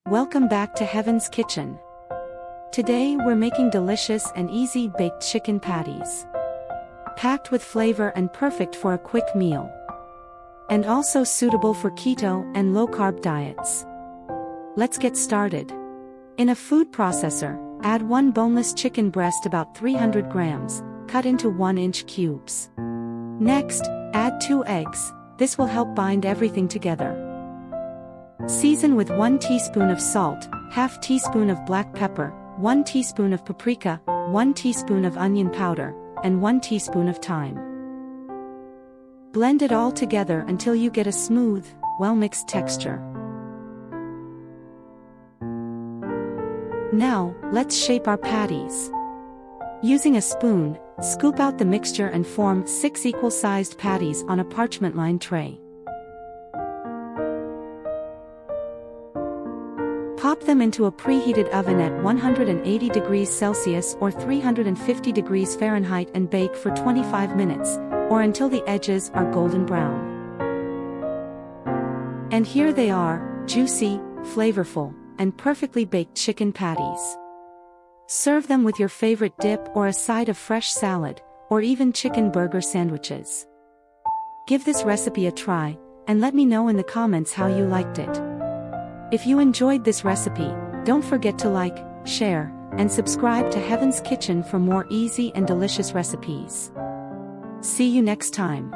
Welcome back to Heaven's Kitchen. Today we're making delicious and easy baked chicken patties. Packed with flavor and perfect for a quick meal. And also suitable for keto and low-carb diets. Let's get started. In a food processor, add 1 boneless chicken breast about 300 grams, cut into 1-inch cubes. Next, add 2 eggs, this will help bind everything together. Season with 1 teaspoon of salt, ½ teaspoon of black pepper, 1 teaspoon of paprika, 1 teaspoon of onion powder, and 1 teaspoon of thyme. Blend it all together until you get a smooth, well-mixed texture. Now, let's shape our patties. Using a spoon, scoop out the mixture and form 6 equal-sized patties on a parchment-lined tray. Pop them into a preheated oven at 180 degrees Celsius or 350 degrees Fahrenheit and bake for 25 minutes, or until the edges are golden brown. And here they are, juicy, flavorful, and perfectly baked chicken patties. Serve them with your favorite dip or a side of fresh salad, or even chicken burger sandwiches. Give this recipe a try, and let me know in the comments how you liked it. If you enjoyed this recipe, don't forget to like, share, and subscribe to Heaven's Kitchen for more easy and delicious recipes. See you next time.